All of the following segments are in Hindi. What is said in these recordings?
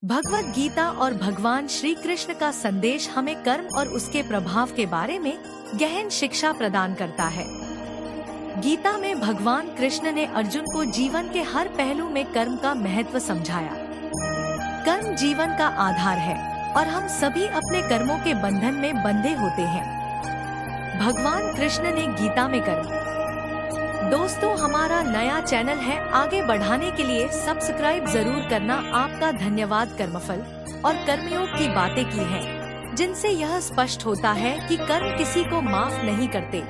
भगवत गीता और भगवान श्री कृष्ण का संदेश हमें कर्म और उसके प्रभाव के बारे में गहन शिक्षा प्रदान करता है। गीता में भगवान कृष्ण ने अर्जुन को जीवन के हर पहलू में कर्म का महत्व समझाया। कर्म जीवन का आधार है और हम सभी अपने कर्मों के बंधन में बंधे होते हैं। भगवान कृष्ण ने गीता में कर्म। दोस्तों, हमारा नया चैनल है, आगे बढ़ाने के लिए सब्सक्राइब जरूर करना। आपका धन्यवाद। कर्मफल और कर्मयोग की बातें की हैं, जिनसे यह स्पष्ट होता है कि कर्म किसी को माफ नहीं करते।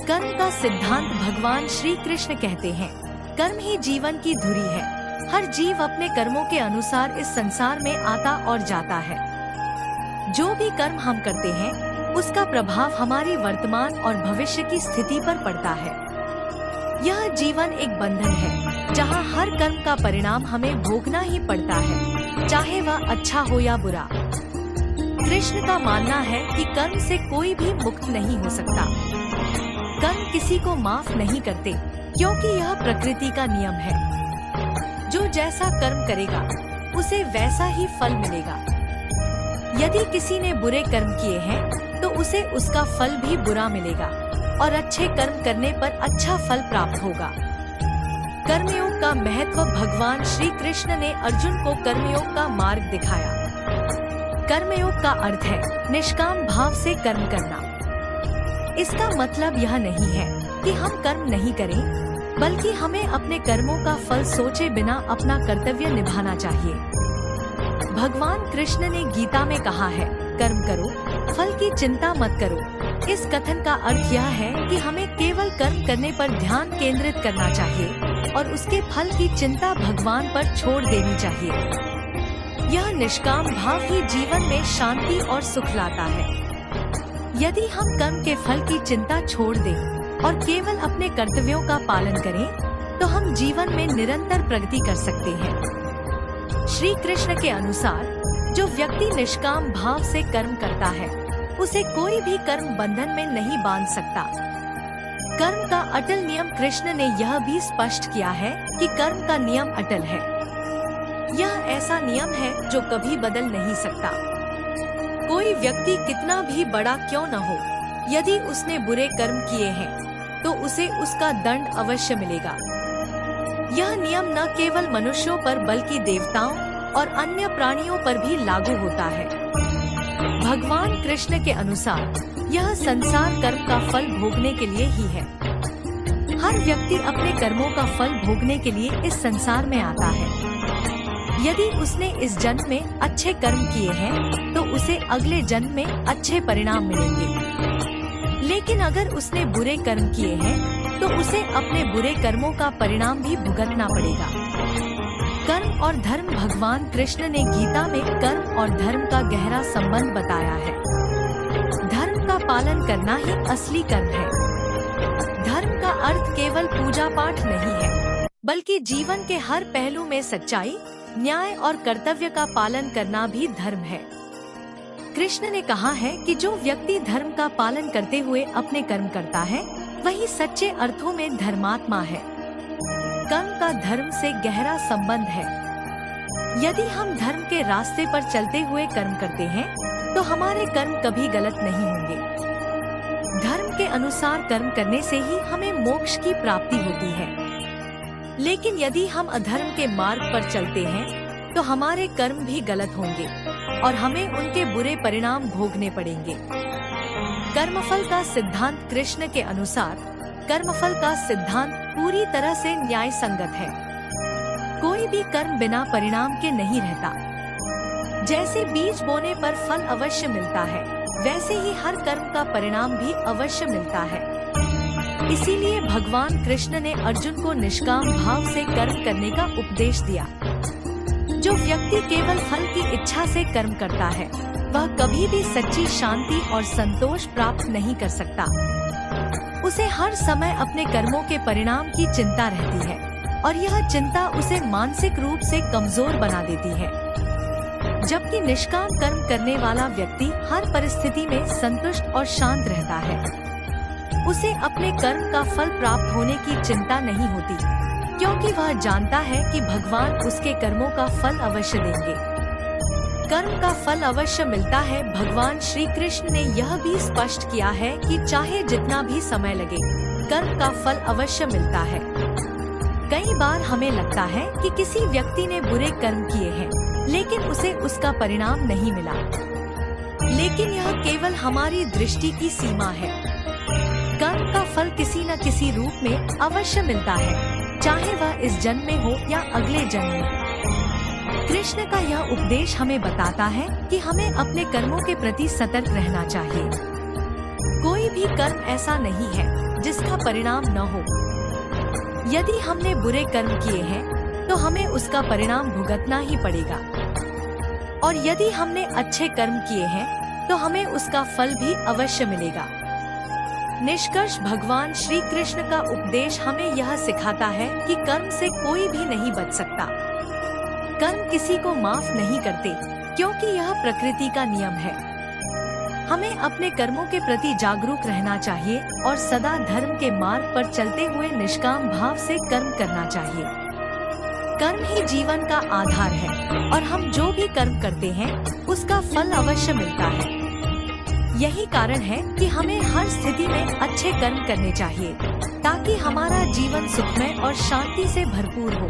कर्म का सिद्धांत भगवान श्री कृष्ण कहते हैं, कर्म ही जीवन की धुरी है। हर जीव अपने कर्मों के अनुसार इस संसार में आता और जाता है। जो भी कर्म हम करते हैं, उसका प्रभाव हमारी वर्तमान और भविष्य की स्थिति पर पड़ता है। यह जीवन एक बंधन है, जहाँ हर कर्म का परिणाम हमें भोगना ही पड़ता है, चाहे वह अच्छा हो या बुरा। कृष्ण का मानना है कि कर्म से कोई भी मुक्त नहीं हो सकता। कर्म किसी को माफ नहीं करते, क्योंकि यह प्रकृति का नियम है। जो जैसा कर्म करेगा, उसे वैसा ही फल मिलेगा। यदि किसी ने बुरे कर्म किए हैं, तो उसे उसका फल भी बुरा मिलेगा और अच्छे कर्म करने पर अच्छा फल प्राप्त होगा। कर्मयोग का महत्व। भगवान श्री कृष्ण ने अर्जुन को कर्मयोग का मार्ग दिखाया। कर्मयोग का अर्थ है निष्काम भाव से कर्म करना। इसका मतलब यह नहीं है कि हम कर्म नहीं करें, बल्कि हमें अपने कर्मों का फल सोचे बिना अपना कर्तव्य निभाना चाहिए। भगवान कृष्ण ने गीता में कहा है, कर्म करो, फल की चिंता मत करो। इस कथन का अर्थ यह है कि हमें केवल कर्म करने पर ध्यान केंद्रित करना चाहिए और उसके फल की चिंता भगवान पर छोड़ देनी चाहिए। यह निष्काम भाव ही जीवन में शांति और सुख लाता है। यदि हम कर्म के फल की चिंता छोड़ दें और केवल अपने कर्तव्यों का पालन करें, तो हम जीवन में निरंतर प्रगति कर सकते हैं। श्री कृष्ण के अनुसार जो व्यक्ति निष्काम भाव से कर्म करता है, उसे कोई भी कर्म बंधन में नहीं बांध सकता। कर्म का अटल नियम। कृष्ण ने यह भी स्पष्ट किया है कि कर्म का नियम अटल है। यह ऐसा नियम है जो कभी बदल नहीं सकता। कोई व्यक्ति कितना भी बड़ा क्यों न हो, यदि उसने बुरे कर्म किए हैं, तो उसे उसका दंड अवश्य मिलेगा। यह नियम न केवल मनुष्यों पर बल्कि देवताओं और अन्य प्राणियों पर भी लागू होता है। भगवान कृष्ण के अनुसार यह संसार कर्म का फल भोगने के लिए ही है। हर व्यक्ति अपने कर्मों का फल भोगने के लिए इस संसार में आता है। यदि उसने इस जन्म में अच्छे कर्म किए हैं, तो उसे अगले जन्म में अच्छे परिणाम मिलेंगे। लेकिन अगर उसने बुरे कर्म किए हैं, तो उसे अपने बुरे कर्मों का परिणाम भी भुगतना पड़ेगा। कर्म और धर्म। भगवान कृष्ण ने गीता में कर्म और धर्म का गहरा संबंध बताया है। धर्म का पालन करना ही असली कर्म है। धर्म का अर्थ केवल पूजा पाठ नहीं है, बल्कि जीवन के हर पहलू में सच्चाई, न्याय और कर्तव्य का पालन करना भी धर्म है। कृष्ण ने कहा है कि जो व्यक्ति धर्म का पालन करते हुए अपने कर्म करता है, वही सच्चे अर्थों में धर्मात्मा है। कर्म का धर्म से गहरा संबंध है। यदि हम धर्म के रास्ते पर चलते हुए कर्म करते हैं, तो हमारे कर्म कभी गलत नहीं होंगे। धर्म के अनुसार कर्म करने से ही हमें मोक्ष की प्राप्ति होती है। लेकिन यदि हम अधर्म के मार्ग पर चलते हैं, तो हमारे कर्म भी गलत होंगे और हमें उनके बुरे परिणाम भोगने पड़ेंगे। कर्मफल का सिद्धांत। कृष्ण के अनुसार कर्मफल का सिद्धांत पूरी तरह से न्याय संगत है। कोई भी कर्म बिना परिणाम के नहीं रहता। जैसे बीज बोने पर फल अवश्य मिलता है, वैसे ही हर कर्म का परिणाम भी अवश्य मिलता है। इसीलिए भगवान कृष्ण ने अर्जुन को निष्काम भाव से कर्म करने का उपदेश दिया। जो व्यक्ति केवल फल की इच्छा से कर्म करता है, वह कभी भी सच्ची शांति और संतोष प्राप्त नहीं कर सकता। उसे हर समय अपने कर्मों के परिणाम की चिंता रहती है और यह चिंता उसे मानसिक रूप से कमजोर बना देती है। जबकि निष्काम कर्म करने वाला व्यक्ति हर परिस्थिति में संतुष्ट और शांत रहता है। उसे अपने कर्म का फल प्राप्त होने की चिंता नहीं होती। क्योंकि वह जानता है कि भगवान उसके कर्मों का फल अवश्य देंगे। कर्म का फल अवश्य मिलता है। भगवान श्री कृष्ण ने यह भी स्पष्ट किया है कि चाहे जितना भी समय लगे, कर्म का फल अवश्य मिलता है। कई बार हमें लगता है कि किसी व्यक्ति ने बुरे कर्म किए हैं, लेकिन उसे उसका परिणाम नहीं मिला, लेकिन यह केवल हमारी दृष्टि की सीमा है। कर्म का फल किसी न किसी रूप में अवश्य मिलता है, चाहे वह इस जन्म में हो या अगले जन्म में। कृष्ण का यह उपदेश हमें बताता है कि हमें अपने कर्मों के प्रति सतर्क रहना चाहिए। कोई भी कर्म ऐसा नहीं है जिसका परिणाम न हो। यदि हमने बुरे कर्म किए हैं, तो हमें उसका परिणाम भुगतना ही पड़ेगा, और यदि हमने अच्छे कर्म किए हैं, तो हमें उसका फल भी अवश्य मिलेगा। निष्कर्ष, भगवान श्री कृष्ण का उपदेश हमें यह सिखाता है कि कर्म से कोई भी नहीं बच सकता। कर्म किसी को माफ नहीं करते, क्योंकि यह प्रकृति का नियम है। हमें अपने कर्मों के प्रति जागरूक रहना चाहिए और सदा धर्म के मार्ग पर चलते हुए निष्काम भाव से कर्म करना चाहिए। कर्म ही जीवन का आधार है, और हम जो भी कर्म करते हैं उसका फल अवश्य मिलता है। यही कारण है कि हमें हर स्थिति में अच्छे कर्म करने चाहिए, ताकि हमारा जीवन सुखमय और शांति से भरपूर हो।